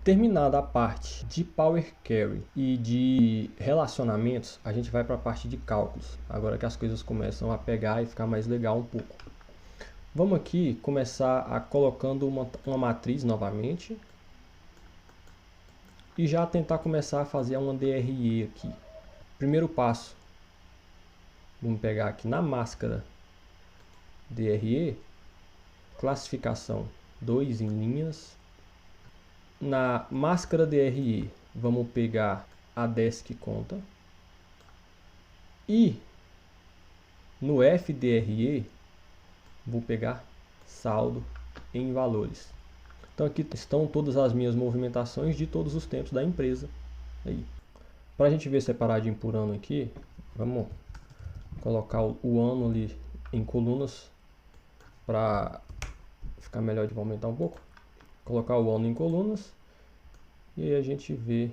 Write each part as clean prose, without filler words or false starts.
Terminada a parte de Power Query e de relacionamentos, a gente vai para a parte de cálculos. Agora que as coisas começam a pegar e ficar mais legal um pouco. Vamos aqui começar colocando uma matriz novamente. E já tentar começar a fazer uma DRE aqui. Primeiro passo. Vamos pegar aqui na máscara DRE. Classificação 2 em linhas. Na máscara DRE, vamos pegar a Desk Conta. E no FDRE, vou pegar saldo em valores. Então aqui estão todas as minhas movimentações de todos os tempos da empresa. Para a gente ver separadinho por ano aqui, vamos colocar o ano ali em colunas para ficar melhor. Vou aumentar um pouco. Colocar o ano em colunas e aí a gente vê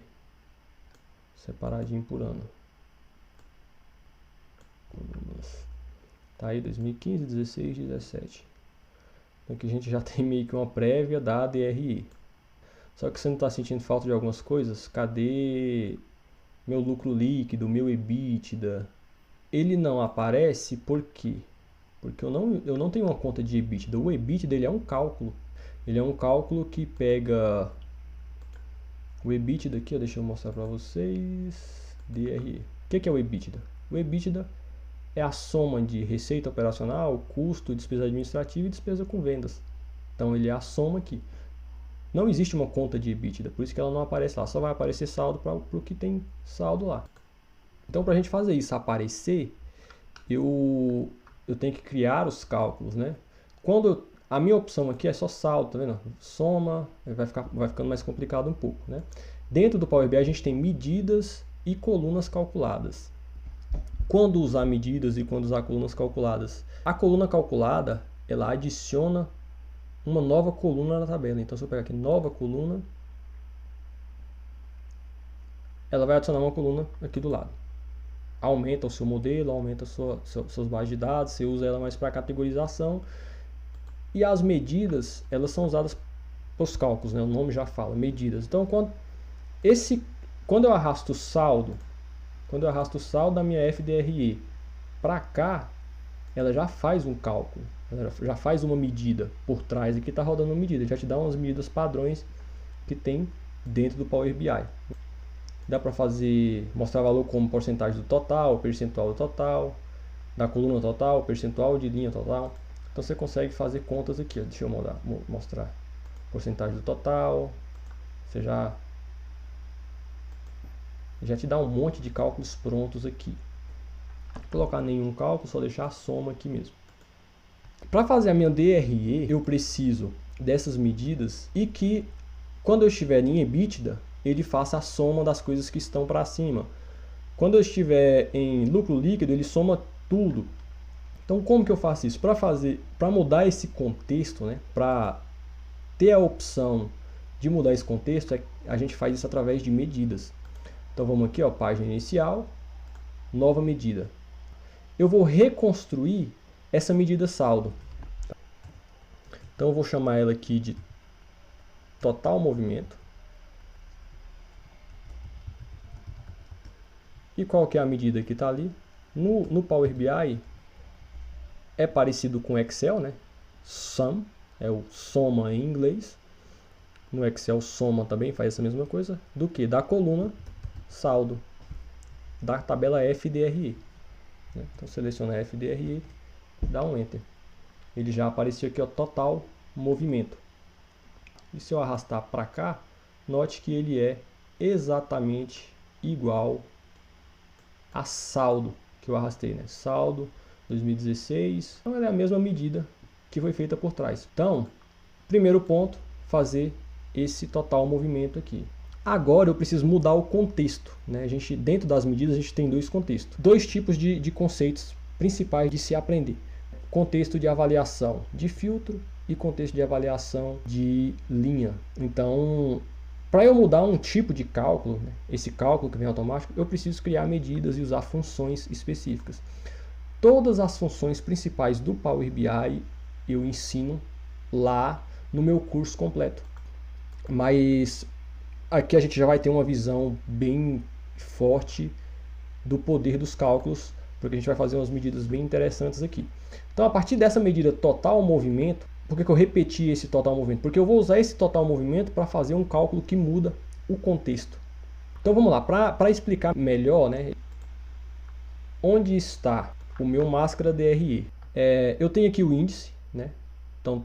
separadinho por ano. Colunas. Tá aí 2015, 16, 17. Então aqui a gente já tem meio que uma prévia da DRE. Só que você não está sentindo falta de algumas coisas? Cadê meu lucro líquido, meu EBITDA? Ele não aparece por quê? Porque eu não tenho uma conta de EBITDA. O EBITDA ele é um cálculo. Ele é um cálculo que pega o EBITDA aqui, ó, deixa eu mostrar para vocês. DRE. O que é o EBITDA? O EBITDA é a soma de receita operacional, custo, despesa administrativa e despesa com vendas. Então ele é a soma aqui. Não existe uma conta de EBITDA, por isso que ela não aparece lá. Só vai aparecer saldo para o que tem saldo lá. Então para a gente fazer isso aparecer, eu tenho que criar os cálculos, né? A minha opção aqui é só saldo, tá vendo? Soma, vai ficando mais complicado um pouco, né? Dentro do Power BI a gente tem medidas e colunas calculadas. Quando usar medidas e quando usar colunas calculadas? A coluna calculada, ela adiciona uma nova coluna na tabela. Então se eu pegar aqui nova coluna, ela vai adicionar uma coluna aqui do lado. Aumenta o seu modelo, aumenta suas bases de dados, você usa ela mais para categorização. E as medidas, elas são usadas para os cálculos, né? O nome já fala, medidas. Então, quando eu arrasto o saldo da minha FDRE para cá, ela já faz um cálculo, ela já faz uma medida por trás. Aqui está rodando uma medida, já te dá umas medidas padrões que tem dentro do Power BI. Dá para mostrar valor como porcentagem do total, percentual do total, da coluna total, percentual de linha total. Então você consegue fazer contas aqui, ó. Deixa eu mostrar porcentagem do total. Você já te dá um monte de cálculos prontos aqui. Não vou colocar nenhum cálculo, só deixar a soma aqui mesmo. Para fazer a minha DRE, eu preciso dessas medidas e que quando eu estiver em EBITDA, ele faça a soma das coisas que estão para cima. Quando eu estiver em lucro líquido, ele soma tudo. Então como que eu faço isso? Para mudar esse contexto, né? Para ter a opção de mudar esse contexto, a gente faz isso através de medidas. Então vamos aqui, ó, página inicial, nova medida. Eu vou reconstruir essa medida saldo. Então eu vou chamar ela aqui de total movimento. E qual que é a medida que está ali? No Power BI é parecido com Excel, né? Sum, é o soma em inglês. No Excel soma também faz essa mesma coisa. Do que? Da coluna saldo, da tabela FDRE. Então seleciona FDRE, dá um Enter. Ele já apareceu aqui, ó, total movimento. E se eu arrastar para cá, note que ele é exatamente igual a saldo que eu arrastei, né? Saldo 2016. Então ela é a mesma medida que foi feita por trás. Então, primeiro ponto, fazer esse total movimento aqui. Agora eu preciso mudar o contexto, né? Dentro das medidas a gente tem dois contextos. Dois tipos de conceitos principais de se aprender. Contexto de avaliação de filtro e contexto de avaliação de linha. Então, para eu mudar um tipo de cálculo, né, esse cálculo que vem automático, eu preciso criar medidas e usar funções específicas. Todas as funções principais do Power BI eu ensino lá no meu curso completo. Mas aqui a gente já vai ter uma visão bem forte do poder dos cálculos, porque a gente vai fazer umas medidas bem interessantes aqui. Então, a partir dessa medida total movimento, por que eu repeti esse total movimento? Porque eu vou usar esse total movimento para fazer um cálculo que muda o contexto. Então vamos lá, para explicar melhor, né, onde está o meu máscara DRE. Eu tenho aqui o índice, né? Então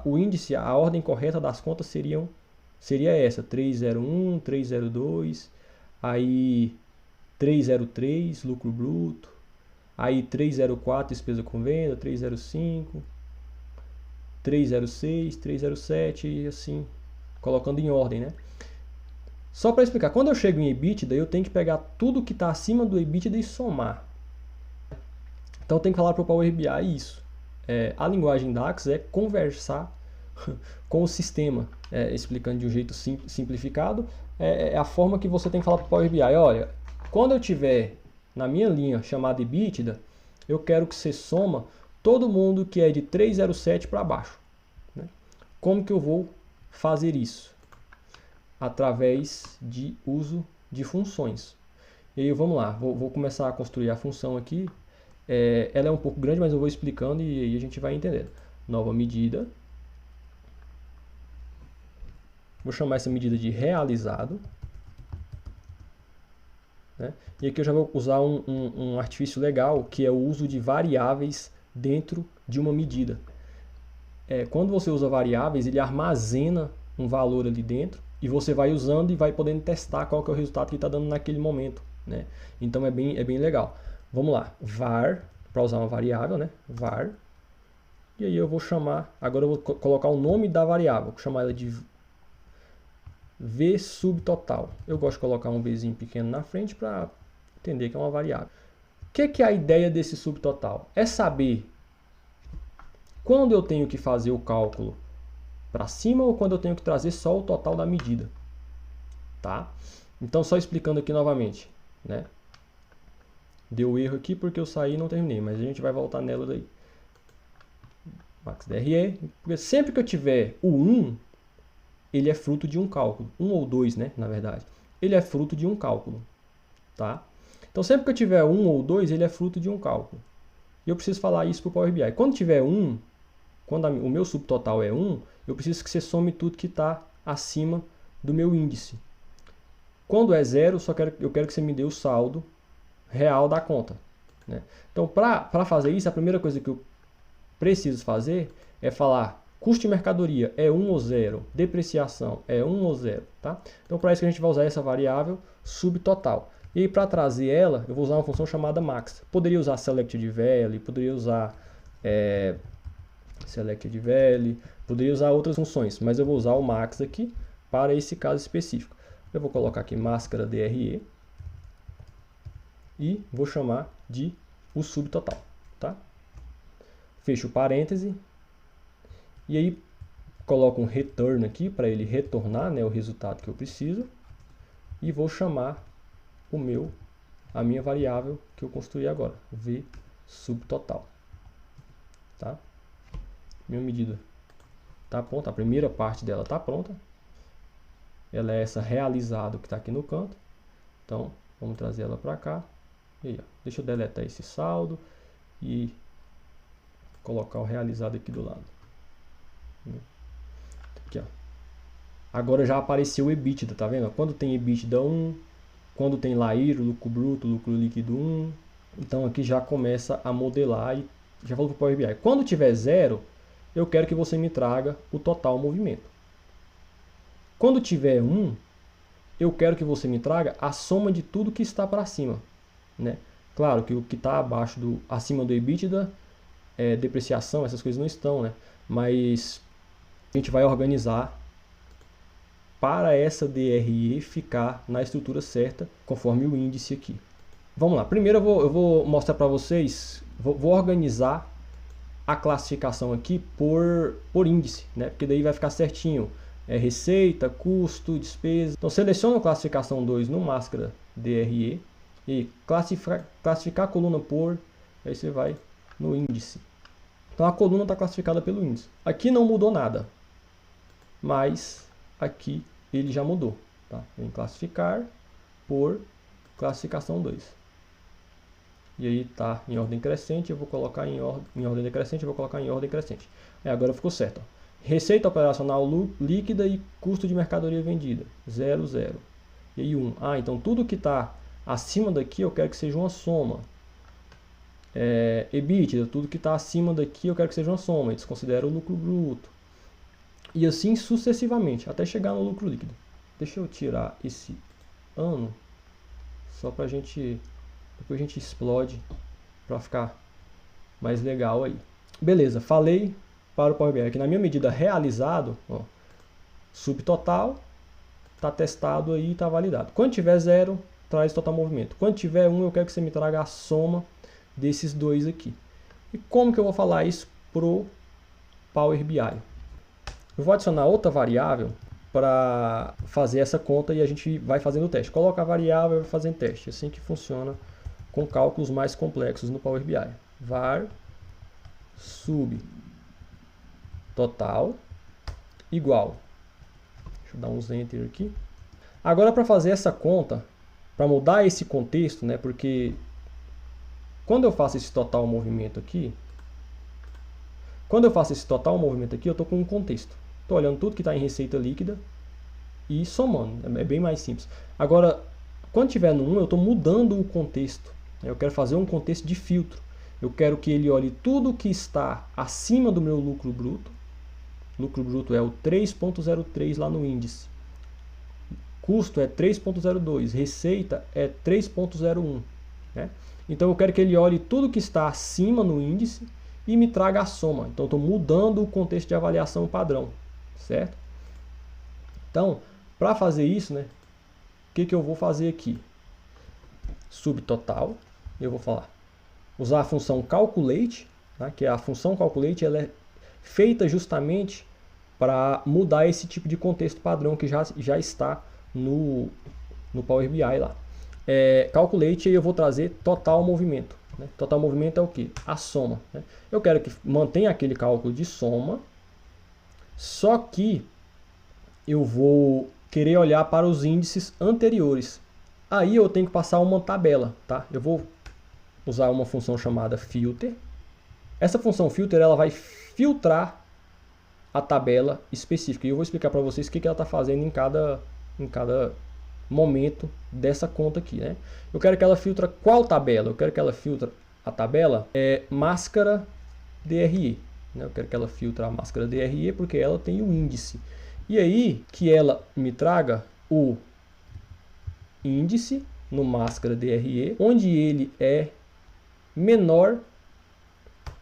o índice, a ordem correta das contas seria essa, 301, 302, aí 303, lucro bruto, aí 304, despesa com venda, 305, 306, 307 e assim, colocando em ordem, né? Só para explicar, quando eu chego em EBITDA, eu tenho que pegar tudo que está acima do EBITDA e somar. Então eu tenho que falar para o Power BI isso. A linguagem DAX é conversar com o sistema, explicando de um jeito simplificado. É a forma que você tem que falar para o Power BI. Olha, quando eu tiver na minha linha chamada EBITDA, eu quero que você soma todo mundo que é de 307 para baixo. Né? Como que eu vou fazer isso? Através de uso de funções. E aí vamos lá, vou começar a construir a função aqui. Ela é um pouco grande, mas eu vou explicando e aí a gente vai entendendo. Nova medida. Vou chamar essa medida de realizado. Né? E aqui eu já vou usar um artifício legal, que é o uso de variáveis dentro de uma medida. Quando você usa variáveis, ele armazena um valor ali dentro e você vai usando e vai podendo testar qual que é o resultado que está dando naquele momento. Né? Então é bem legal. Vamos lá, var, para usar uma variável, né? Var. E aí eu vou chamar, agora eu vou colocar o nome da variável, vou chamar ela de V subtotal. Eu gosto de colocar um Vzinho pequeno na frente para entender que é uma variável. O que é a ideia desse subtotal? É saber quando eu tenho que fazer o cálculo para cima ou quando eu tenho que trazer só o total da medida. Tá? Então só explicando aqui novamente, né? Deu erro aqui porque eu saí e não terminei, mas a gente vai voltar nela daí. Max DRE, porque sempre que eu tiver o 1, ele é fruto de um cálculo. 1 ou 2, né, na verdade. Ele é fruto de um cálculo, tá? Então sempre que eu tiver 1 ou 2, ele é fruto de um cálculo. E eu preciso falar isso para o Power BI. Quando tiver 1, quando o meu subtotal é 1, eu preciso que você some tudo que está acima do meu índice. Quando é 0, eu quero que você me dê o saldo real da conta. Né? Então, para fazer isso, a primeira coisa que eu preciso fazer é falar custo de mercadoria é 1 ou 0, depreciação é 1 ou 0. Tá? Então, para isso que a gente vai usar essa variável subtotal. E para trazer ela, eu vou usar uma função chamada max. Poderia usar selected value, poderia usar selected value, poderia usar outras funções, mas eu vou usar o max aqui para esse caso específico. Eu vou colocar aqui máscara DRE e vou chamar de o subtotal, tá? Fecho o parêntese e aí coloco um return aqui para ele retornar, né, o resultado que eu preciso e vou chamar a minha variável que eu construí agora, v subtotal, tá? Minha medida está pronta, a primeira parte dela está pronta. Ela é essa realizado que está aqui no canto. Então, vamos trazer ela para cá. E aí, ó, deixa eu deletar esse saldo e colocar o realizado aqui do lado. Aqui, ó. Agora já apareceu o EBITDA, tá vendo? Quando tem EBITDA 1, quando tem LAIR, lucro bruto, lucro líquido 1. Então aqui já começa a modelar e já falou para o Power BI. Quando tiver 0, eu quero que você me traga o total movimento. Quando tiver 1, eu quero que você me traga a soma de tudo que está para cima. Né? Claro que o que está acima do EBITDA, depreciação, essas coisas não estão, né? Mas a gente vai organizar para essa DRE ficar na estrutura certa, conforme o índice aqui. Vamos lá, primeiro eu vou mostrar para vocês, vou organizar a classificação aqui por índice, né? Porque daí vai ficar certinho. Receita, custo, despesa. Então seleciona a classificação 2 no máscara DRE e classificar a coluna por, aí você vai no índice. Então a coluna está classificada pelo índice. Aqui não mudou nada, mas aqui ele já mudou. Tá? Vem classificar por classificação 2. E aí está em ordem crescente, eu vou colocar em ordem decrescente, eu vou colocar em ordem crescente. Agora ficou certo. Ó. Receita operacional líquida e custo de mercadoria vendida. 0, 0. E aí 1. Então tudo que está acima daqui eu quero que seja uma soma. EBITDA, tudo que está acima daqui eu quero que seja uma soma. E desconsidera o lucro bruto. E assim sucessivamente, até chegar no lucro líquido. Deixa eu tirar esse ano, só para a gente... Depois a gente explode para ficar mais legal aí. Beleza, falei para o Power BI que na minha medida realizado, ó, subtotal, está testado aí e está validado. Quando tiver 0, traz total movimento. Quando tiver 1, eu quero que você me traga a soma desses dois aqui. E como que eu vou falar isso pro Power BI? Eu vou adicionar outra variável para fazer essa conta e a gente vai fazendo o teste. Coloca a variável e vai fazendo teste. Assim que funciona com cálculos mais complexos no Power BI. Var sub total igual. Deixa eu dar uns enter aqui. Agora para fazer essa conta, para mudar esse contexto, né, porque quando eu faço esse total movimento aqui, eu estou com um contexto. Estou olhando tudo que está em receita líquida e somando. É bem mais simples. Agora, quando tiver no 1, eu estou mudando o contexto. Eu quero fazer um contexto de filtro. Eu quero que ele olhe tudo que está acima do meu lucro bruto. Lucro bruto é o 3.03 lá no índice. Custo é 3.02. Receita é 3.01. Né? Então eu quero que ele olhe tudo que está acima no índice e me traga a soma. Então estou mudando o contexto de avaliação padrão. Certo? Então, para fazer isso, né, o que eu vou fazer aqui? Subtotal. Eu vou usar a função calculate, tá? Que a função calculate ela é feita justamente para mudar esse tipo de contexto padrão que já está no Power BI lá. Calculate, eu vou trazer total movimento. Né? Total movimento é o que? A soma. Né? Eu quero que mantenha aquele cálculo de soma, só que eu vou querer olhar para os índices anteriores. Aí eu tenho que passar uma tabela. Tá? Eu vou usar uma função chamada filter. Essa função filter ela vai filtrar a tabela específica. E eu vou explicar para vocês o que ela está fazendo em cada momento dessa conta aqui. Né? Eu quero que ela filtre qual tabela? Eu quero que ela filtre a tabela máscara DRE. Né? Eu quero que ela filtre a máscara DRE porque ela tem o índice. E aí que ela me traga o índice no máscara DRE, onde ele é menor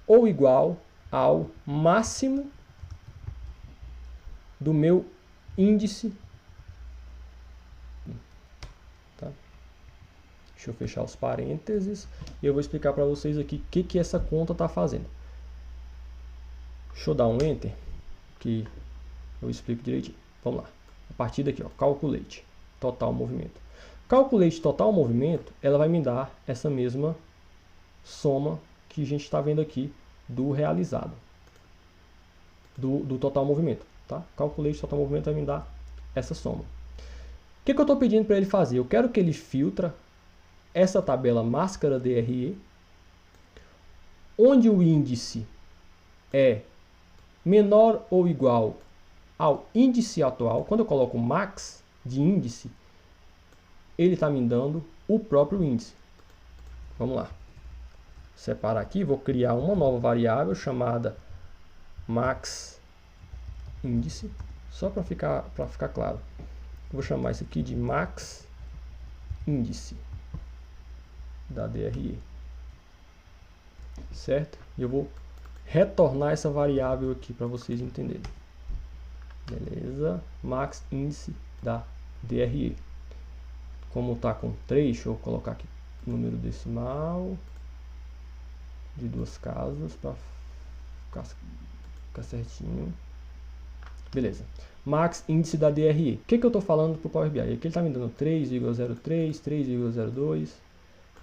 ou igual ao máximo do meu índice. Tá? Deixa eu fechar os parênteses e eu vou explicar para vocês aqui o que essa conta está fazendo. Deixa eu dar um enter que eu explico direitinho. Vamos lá. A partir daqui, ó, calculate total movimento. Calculate total movimento, ela vai me dar essa mesma soma que a gente está vendo aqui do realizado, do total movimento. Tá? Calculate total movimento vai me dar essa soma. O que eu estou pedindo para ele fazer? Eu quero que ele filtra essa tabela máscara DRE, onde o índice é menor ou igual ao índice atual. Quando eu coloco max de índice, ele está me dando o próprio índice. Vamos lá. Separar aqui, vou criar uma nova variável chamada max índice, só para ficar claro. Vou chamar isso aqui de max índice da DRE. Certo? E eu vou retornar essa variável aqui para vocês entenderem. Beleza? Max índice da DRE. Como está com 3, deixa eu colocar aqui número decimal de duas casas para ficar certinho. Beleza. Max índice da DRE. O que eu estou falando para o Power BI? Aqui ele está me dando 3,03, 3,02,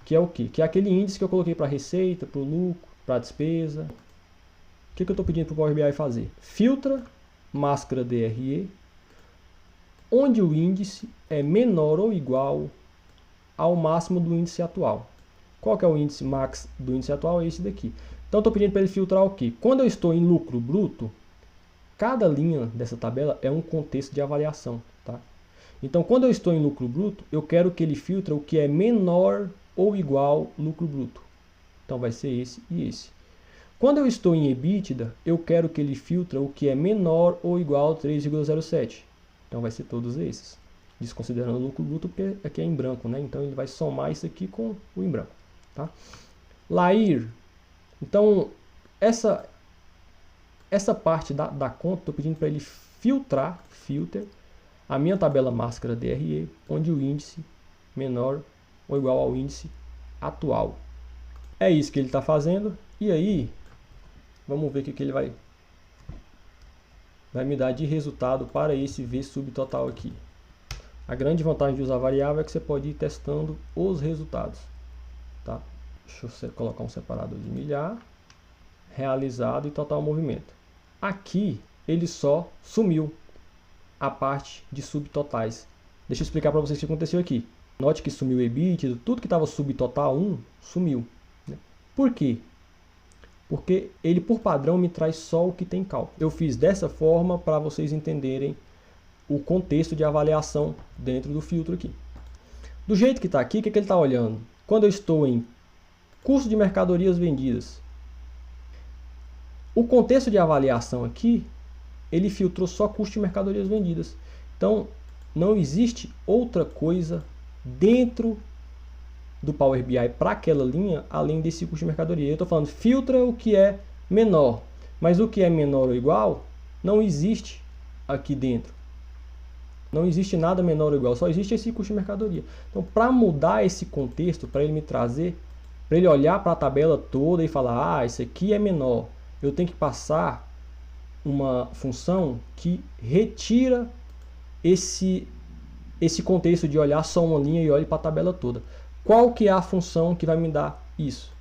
que é o quê? Que é aquele índice que eu coloquei para receita, para o lucro, para a despesa. O que eu estou pedindo para o Power BI fazer? Filtra máscara DRE, onde o índice é menor ou igual ao máximo do índice atual. Qual que é o índice max do índice atual? É esse daqui. Então, estou pedindo para ele filtrar o quê? Quando eu estou em lucro bruto, cada linha dessa tabela é um contexto de avaliação. Tá? Então, quando eu estou em lucro bruto, eu quero que ele filtre o que é menor ou igual ao lucro bruto. Então, vai ser esse e esse. Quando eu estou em EBITDA, eu quero que ele filtre o que é menor ou igual a 3,07. Então, vai ser todos esses. Desconsiderando o lucro bruto, porque aqui é em branco, né? Então, ele vai somar isso aqui com o em branco. Tá? LAIR. Então, essa parte da conta, estou pedindo para ele filtrar, a minha tabela máscara DRE, onde o índice menor ou igual ao índice atual. É isso que ele está fazendo. E aí, vamos ver o que ele vai me dar de resultado para esse V subtotal aqui. A grande vantagem de usar variável é que você pode ir testando os resultados. Tá? Deixa eu colocar um separador de milhar, realizado e total movimento. Aqui ele só sumiu a parte de subtotais. Deixa eu explicar para vocês o que aconteceu aqui. Note que sumiu o EBITDA, tudo que estava subtotal 1 sumiu. Né? Por quê? Porque ele, por padrão, me traz só o que tem cálculo. Eu fiz dessa forma para vocês entenderem o contexto de avaliação dentro do filtro aqui. Do jeito que está aqui, o que ele está olhando? Quando eu estou em custo de mercadorias vendidas, o contexto de avaliação aqui, ele filtrou só custo de mercadorias vendidas. Então, não existe outra coisa dentro do Power BI para aquela linha, além desse custo de mercadoria. Eu estou falando, filtra o que é menor. Mas o que é menor ou igual, não existe aqui dentro. Não existe nada menor ou igual, só existe esse custo de mercadoria. Então, para mudar esse contexto, para ele me trazer, para ele olhar para a tabela toda e falar, ah, isso aqui é menor, eu tenho que passar uma função que retira esse contexto de olhar só uma linha e olhe para a tabela toda. Qual que é a função que vai me dar isso?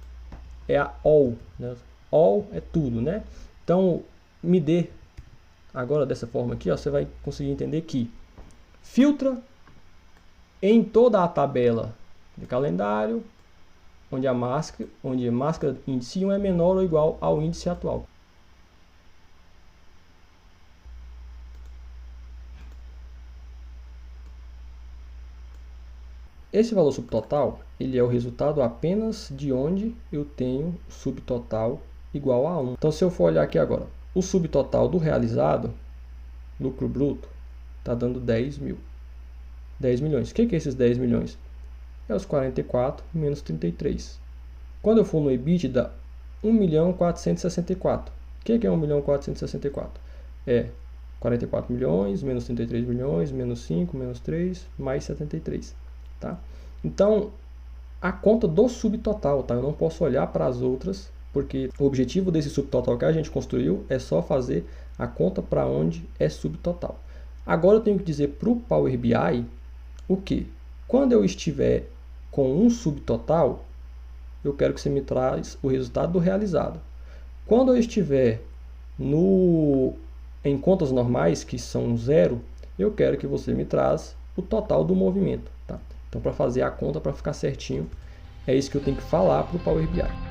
É a all. Né? All é tudo, né? Então, me dê agora dessa forma aqui, ó, você vai conseguir entender que filtra em toda a tabela de calendário, onde a máscara índice 1 é menor ou igual ao índice atual. Esse valor subtotal, ele é o resultado apenas de onde eu tenho subtotal igual a 1. Então, se eu for olhar aqui agora, o subtotal do realizado, lucro bruto, está dando 10 mil. 10 milhões. O que é esses 10 milhões? É os 44 menos 33. Quando eu for no EBITDA, 1.464. O que é 1.464? É 44 milhões, menos 33 milhões, menos 5, menos 3, mais 73. Tá? Então, a conta do subtotal, tá? Eu não posso olhar para as outras, porque o objetivo desse subtotal que a gente construiu é só fazer a conta para onde é subtotal. Agora eu tenho que dizer para o Power BI o que? Quando eu estiver com um subtotal, eu quero que você me traz o resultado do realizado. Quando eu estiver em contas normais, que são 0, eu quero que você me traz o total do movimento. Tá? Então, para fazer a conta, para ficar certinho, é isso que eu tenho que falar para o Power BI.